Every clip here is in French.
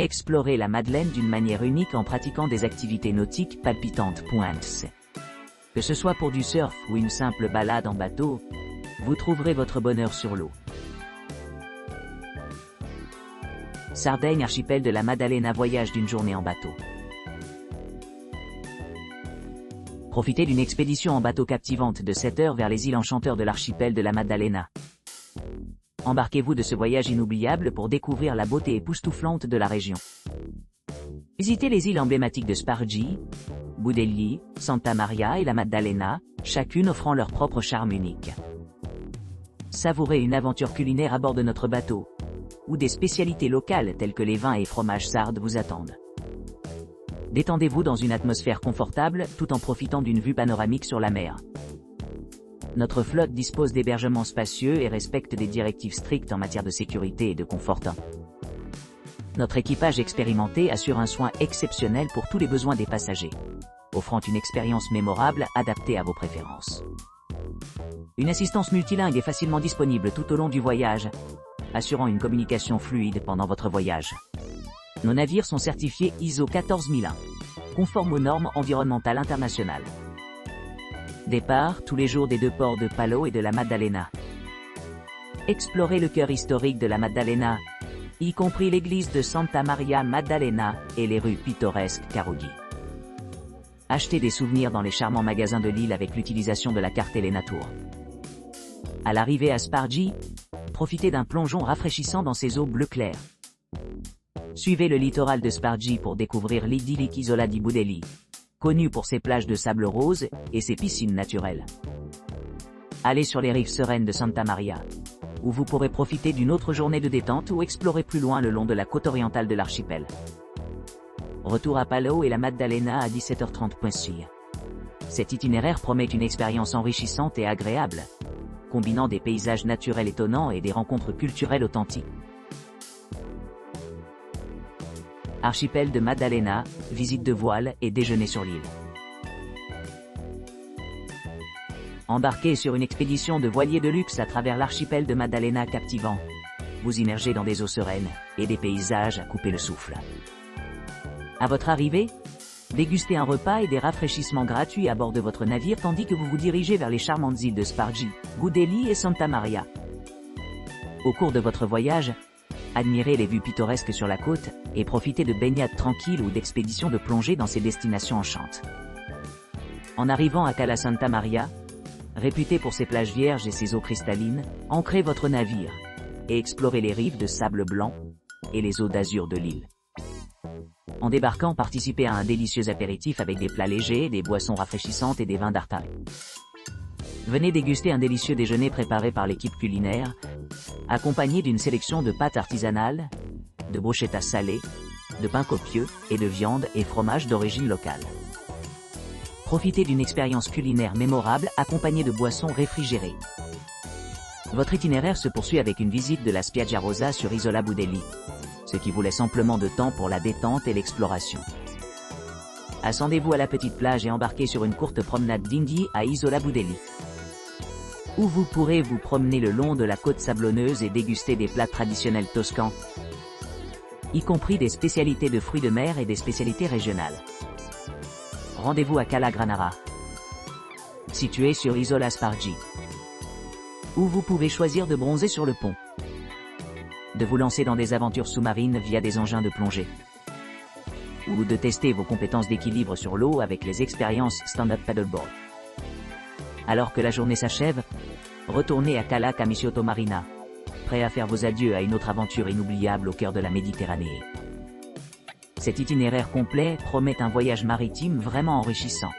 Explorez la Madeleine d'une manière unique en pratiquant des activités nautiques palpitantes. Que ce soit pour du surf ou une simple balade en bateau, vous trouverez votre bonheur sur l'eau. Sardaigne, archipel de la Maddalena, voyage d'une journée en bateau. Profitez d'une expédition en bateau captivante de 7 heures vers les îles enchanteurs de l'archipel de la Maddalena. Embarquez-vous de ce voyage inoubliable pour découvrir la beauté époustouflante de la région. Visitez les îles emblématiques de Spargi, Budelli, Santa Maria et la Maddalena, chacune offrant leur propre charme unique. Savourez une aventure culinaire à bord de notre bateau, où des spécialités locales telles que les vins et fromages sardes vous attendent. Détendez-vous dans une atmosphère confortable tout en profitant d'une vue panoramique sur la mer. Notre flotte dispose d'hébergements spacieux et respecte des directives strictes en matière de sécurité et de confort. Notre équipage expérimenté assure un soin exceptionnel pour tous les besoins des passagers, offrant une expérience mémorable adaptée à vos préférences. Une assistance multilingue est facilement disponible tout au long du voyage, assurant une communication fluide pendant votre voyage. Nos navires sont certifiés ISO 14001, conformes aux normes environnementales internationales. Départ tous les jours des 2 ports de Palo et de la Maddalena. Explorez le cœur historique de la Maddalena, y compris l'église de Santa Maria Maddalena et les rues pittoresques Carughi. Achetez des souvenirs dans les charmants magasins de l'île avec l'utilisation de la carte Elenatur. À l'arrivée à Spargi, profitez d'un plongeon rafraîchissant dans ses eaux bleu clair. Suivez le littoral de Spargi pour découvrir l'idyllique Isola di Budelli, connue pour ses plages de sable rose et ses piscines naturelles. Allez sur les rives sereines de Santa Maria, où vous pourrez profiter d'une autre journée de détente ou explorer plus loin le long de la côte orientale de l'archipel. Retour à Palo et la Maddalena à 17h30. Cet itinéraire promet une expérience enrichissante et agréable, combinant des paysages naturels étonnants et des rencontres culturelles authentiques. Archipel de Maddalena, visite de voile et déjeuner sur l'île. Embarquez sur une expédition de voilier de luxe à travers l'archipel de Maddalena captivant. Vous immergez dans des eaux sereines et des paysages à couper le souffle. À votre arrivée, dégustez un repas et des rafraîchissements gratuits à bord de votre navire tandis que vous vous dirigez vers les charmantes îles de Spargi, Budelli et Santa Maria. Au cours de votre voyage, admirez les vues pittoresques sur la côte et profitez de baignades tranquilles ou d'expéditions de plongée dans ces destinations enchantes. En arrivant à Cala Santa Maria, réputée pour ses plages vierges et ses eaux cristallines, ancrez votre navire et explorez les rives de sable blanc et les eaux d'azur de l'île. En débarquant, participez à un délicieux apéritif avec des plats légers, des boissons rafraîchissantes et des vins d'Arta. Venez déguster un délicieux déjeuner préparé par l'équipe culinaire, accompagné d'une sélection de pâtes artisanales, de bruschettas salées, de pains copieux et de viande et fromages d'origine locale. Profitez d'une expérience culinaire mémorable accompagnée de boissons réfrigérées. Votre itinéraire se poursuit avec une visite de la Spiaggia Rosa sur Isola Budelli, ce qui vous laisse amplement de temps pour la détente et l'exploration. Ascendez-vous à la petite plage et embarquez sur une courte promenade d'Indy à Isola Budelli, où vous pourrez vous promener le long de la côte sablonneuse et déguster des plats traditionnels toscans, y compris des spécialités de fruits de mer et des spécialités régionales. Rendez-vous à Cala Granara, situé sur Isola Spargi, où vous pouvez choisir de bronzer sur le pont, de vous lancer dans des aventures sous-marines via des engins de plongée, ou de tester vos compétences d'équilibre sur l'eau avec les expériences stand-up paddleboard. Alors que la journée s'achève, retournez à Cala Camiciotto Marina, prêt à faire vos adieux à une autre aventure inoubliable au cœur de la Méditerranée. Cet itinéraire complet promet un voyage maritime vraiment enrichissant,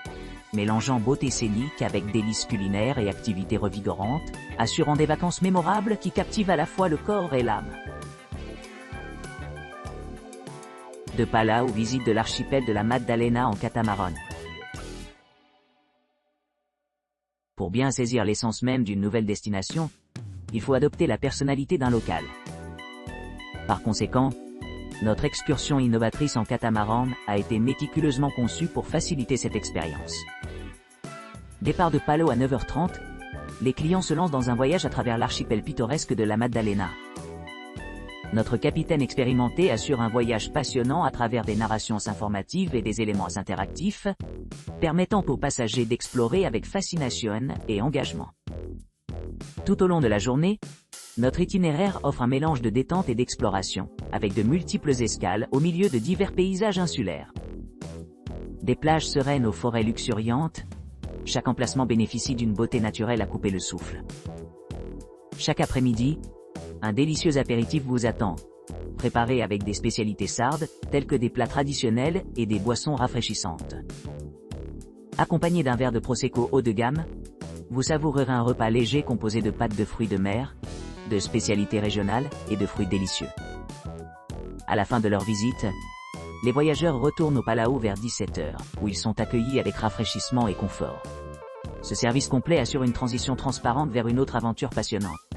mélangeant beauté scénique avec délices culinaires et activités revigorantes, assurant des vacances mémorables qui captivent à la fois le corps et l'âme. De Palau, visite de l'archipel de la Maddalena en catamaran. Pour bien saisir l'essence même d'une nouvelle destination, il faut adopter la personnalité d'un local. Par conséquent, notre excursion innovatrice en catamaran a été méticuleusement conçue pour faciliter cette expérience. Départ de Palo à 9h30, les clients se lancent dans un voyage à travers l'archipel pittoresque de la Maddalena. Notre capitaine expérimenté assure un voyage passionnant à travers des narrations informatives et des éléments interactifs, permettant aux passagers d'explorer avec fascination et engagement. Tout au long de la journée, notre itinéraire offre un mélange de détente et d'exploration, avec de multiples escales au milieu de divers paysages insulaires. Des plages sereines aux forêts luxuriantes, chaque emplacement bénéficie d'une beauté naturelle à couper le souffle. Chaque après-midi, un délicieux apéritif vous attend, préparé avec des spécialités sardes, telles que des plats traditionnels et des boissons rafraîchissantes. Accompagné d'un verre de Prosecco haut de gamme, vous savourerez un repas léger composé de pâtes de fruits de mer, de spécialités régionales et de fruits délicieux. À la fin de leur visite, les voyageurs retournent au Palau vers 17h, où ils sont accueillis avec rafraîchissement et confort. Ce service complet assure une transition transparente vers une autre aventure passionnante.